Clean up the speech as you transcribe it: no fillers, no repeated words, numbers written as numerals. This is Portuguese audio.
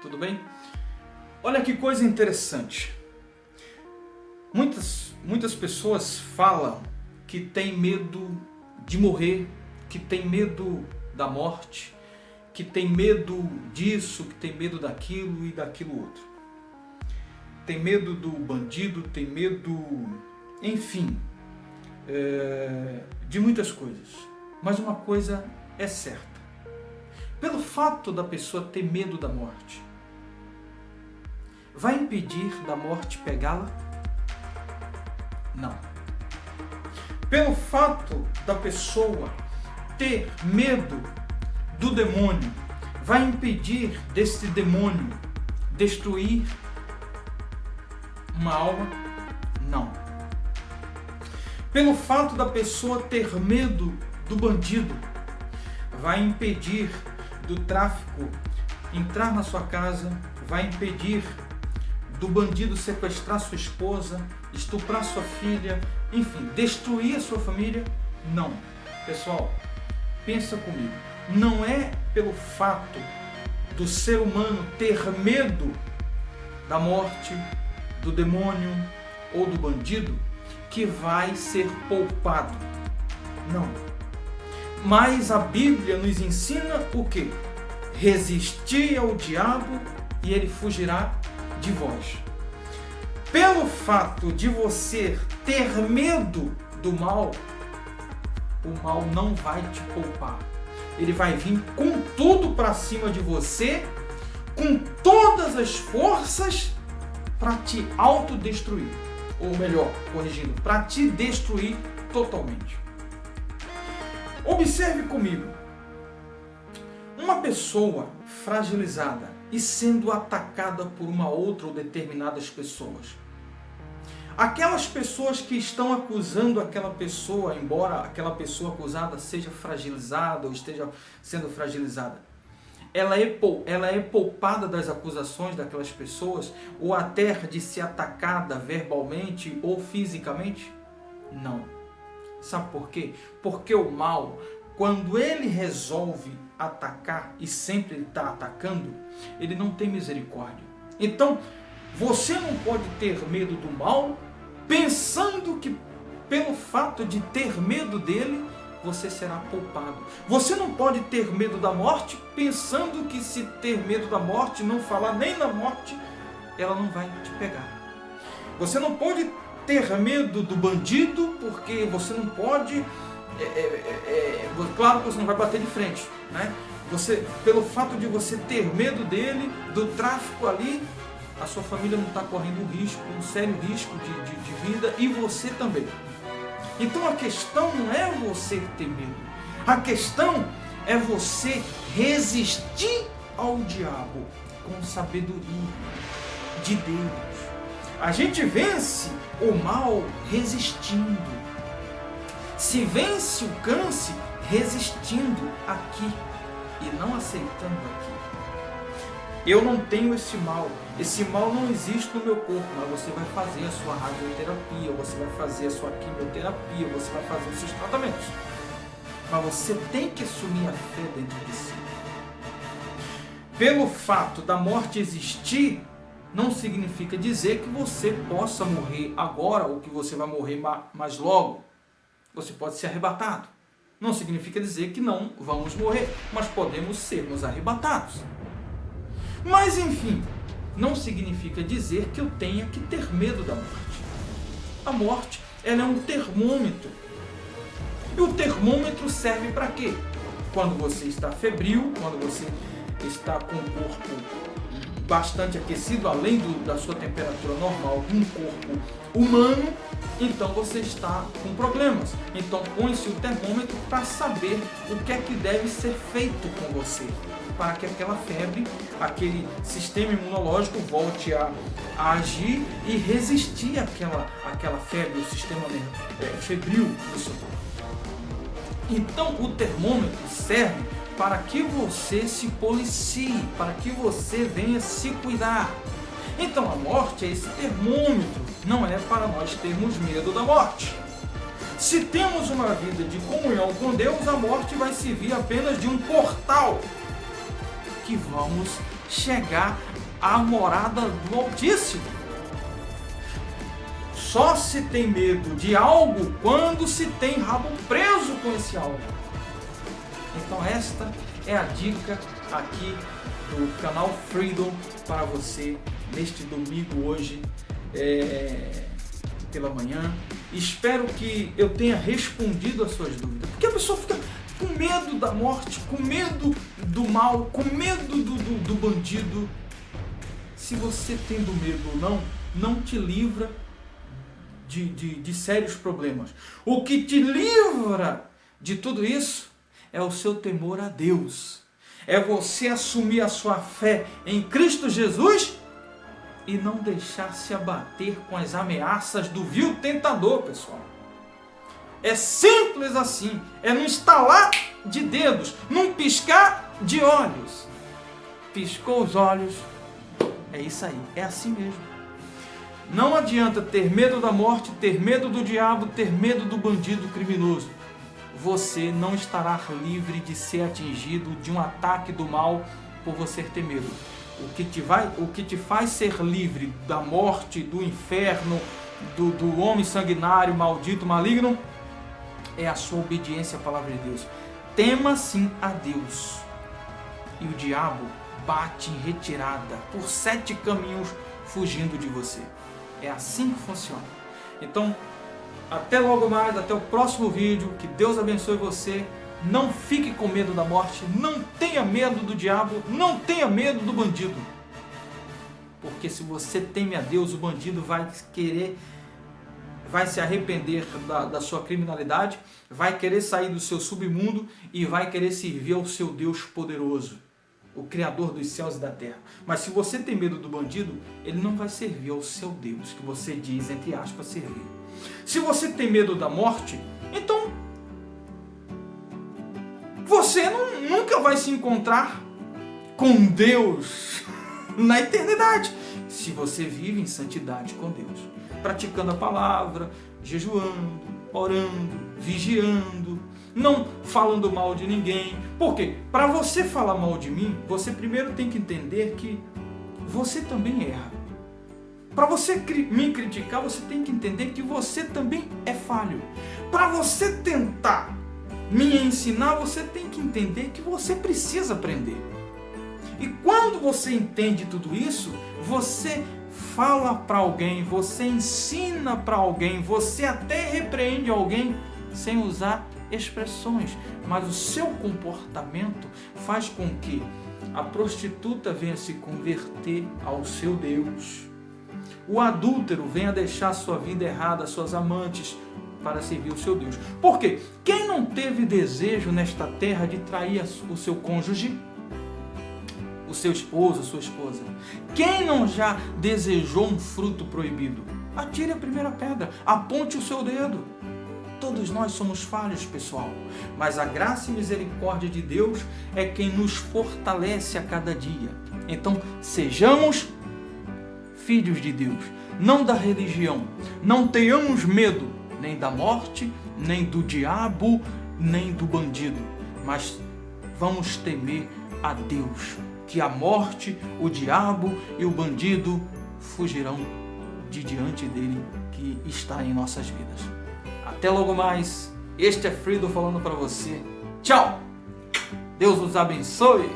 tudo bem? Olha que coisa interessante. Muitas pessoas falam que tem medo de morrer, que tem medo da morte, que tem medo disso, que tem medo daquilo e daquilo outro. Tem medo do bandido, tem medo, enfim, de muitas coisas. Mas uma coisa é certa. Pelo fato da pessoa ter medo da morte, vai impedir da morte pegá-la? Não. Pelo fato da pessoa ter medo do demônio, vai impedir desse demônio destruir uma alma? Não. Pelo fato da pessoa ter medo do bandido, vai impedir do tráfico entrar na sua casa, vai impedir do bandido sequestrar sua esposa, estuprar sua filha, enfim, destruir a sua família? Não. Pessoal, pensa comigo. Não é pelo fato do ser humano ter medo da morte, do demônio ou do bandido que vai ser poupado. Não. Mas a Bíblia nos ensina o quê? Resistir ao diabo e ele fugirá de vós. Pelo fato de você ter medo do mal, o mal não vai te poupar. Ele vai vir com tudo para cima de você, com todas as forças para te autodestruir. Ou melhor, corrigindo, para te destruir totalmente. Observe comigo. Uma pessoa fragilizada e sendo atacada por uma outra ou determinadas pessoas. Aquelas pessoas que estão acusando aquela pessoa, embora aquela pessoa acusada seja fragilizada ou esteja sendo fragilizada, ela é poupada das acusações daquelas pessoas ou até de ser atacada verbalmente ou fisicamente? Não. Sabe por quê? Porque o mal, quando ele resolve atacar, e sempre ele está atacando, ele não tem misericórdia. Então, você não pode ter medo do mal, pensando que pelo fato de ter medo dele, você será poupado. Você não pode ter medo da morte, pensando que se ter medo da morte, não falar nem da morte, ela não vai te pegar. Você não pode ter medo do bandido, porque você não pode... claro que você não vai bater de frente, né? Pelo fato de você ter medo dele, do tráfico ali, a sua família não está correndo um sério risco de vida, e você também. Então a questão não é você ter medo, a questão é você resistir ao diabo com sabedoria de Deus. A gente vence o mal resistindo. Se vence o câncer resistindo aqui e não aceitando aqui. Eu não tenho esse mal não existe no meu corpo, mas você vai fazer a sua radioterapia, você vai fazer a sua quimioterapia, você vai fazer os seus tratamentos. Mas você tem que assumir a fé dentro de si. Pelo fato da morte existir, não significa dizer que você possa morrer agora ou que você vai morrer mais logo. Você pode ser arrebatado. Não significa dizer que não vamos morrer, mas podemos sermos arrebatados. Mas enfim, não significa dizer que eu tenha que ter medo da morte. A morte, ela é um termômetro. E o termômetro serve para quê? Quando você está febril, quando você está com o corpo bastante aquecido, além da sua temperatura normal de um corpo humano, então você está com problemas. Então põe-se o termômetro para saber o que é que deve ser feito com você, para que aquela febre, aquele sistema imunológico volte a agir e resistir àquela febre, o sistema febril do seu corpo. Então o termômetro serve para que você se policie, para que você venha se cuidar. Então a morte é esse termômetro, não é para nós termos medo da morte. Se temos uma vida de comunhão com Deus, a morte vai servir apenas de um portal que vamos chegar à morada do Altíssimo. Só se tem medo de algo quando se tem rabo preso com esse algo. Então esta é a dica aqui do canal Freedom para você neste domingo hoje pela manhã. Espero que eu tenha respondido às suas dúvidas, porque a pessoa fica com medo da morte, com medo do mal, com medo do bandido. Se você tendo medo ou não te livra de sérios problemas. O que te livra de tudo isso é o seu temor a Deus. É você assumir a sua fé em Cristo Jesus e não deixar se abater com as ameaças do vil tentador, pessoal. É simples assim. É num estalar de dedos, num piscar de olhos. Piscou os olhos, é isso aí, é assim mesmo. Não adianta ter medo da morte, ter medo do diabo, ter medo do bandido criminoso. Você não estará livre de ser atingido de um ataque do mal por você ter medo. O que te faz ser livre da morte, do inferno, do homem sanguinário, maldito, maligno, é a sua obediência à palavra de Deus. Tema sim a Deus. E o diabo bate em retirada por 7 caminhos fugindo de você. É assim que funciona. Então, até logo mais, até o próximo vídeo. Que Deus abençoe você. Não fique com medo da morte. Não tenha medo do diabo. Não tenha medo do bandido. Porque se você teme a Deus, o bandido vai se arrepender da sua criminalidade, vai querer sair do seu submundo e vai querer servir ao seu Deus poderoso, o Criador dos céus e da terra. Mas se você tem medo do bandido, ele não vai servir ao seu Deus, que você diz, entre aspas, servir. Se você tem medo da morte, então você nunca vai se encontrar com Deus na eternidade, se você vive em santidade com Deus, praticando a palavra, jejuando, orando, vigiando, não falando mal de ninguém. Por quê? Para você falar mal de mim, você primeiro tem que entender que você também erra. Para você me criticar, você tem que entender que você também é falho. Para você tentar me ensinar, você tem que entender que você precisa aprender. E quando você entende tudo isso, você fala para alguém, você ensina para alguém, você até repreende alguém sem usar expressões, mas o seu comportamento faz com que a prostituta venha se converter ao seu Deus, o adúltero venha deixar sua vida errada, suas amantes, para servir o seu Deus. Por quê? Quem não teve desejo nesta terra de trair o seu cônjuge, o seu esposo, a sua esposa? Quem não já desejou um fruto proibido? Atire a primeira pedra, aponte o seu dedo. Todos nós somos falhos, pessoal, mas a graça e misericórdia de Deus é quem nos fortalece a cada dia. Então, sejamos filhos de Deus, não da religião. Não tenhamos medo nem da morte, nem do diabo, nem do bandido, mas vamos temer a Deus, que a morte, o diabo e o bandido fugirão de diante dele, que está em nossas vidas. Até logo mais. Este é Freedom falando para você. Tchau! Deus os abençoe!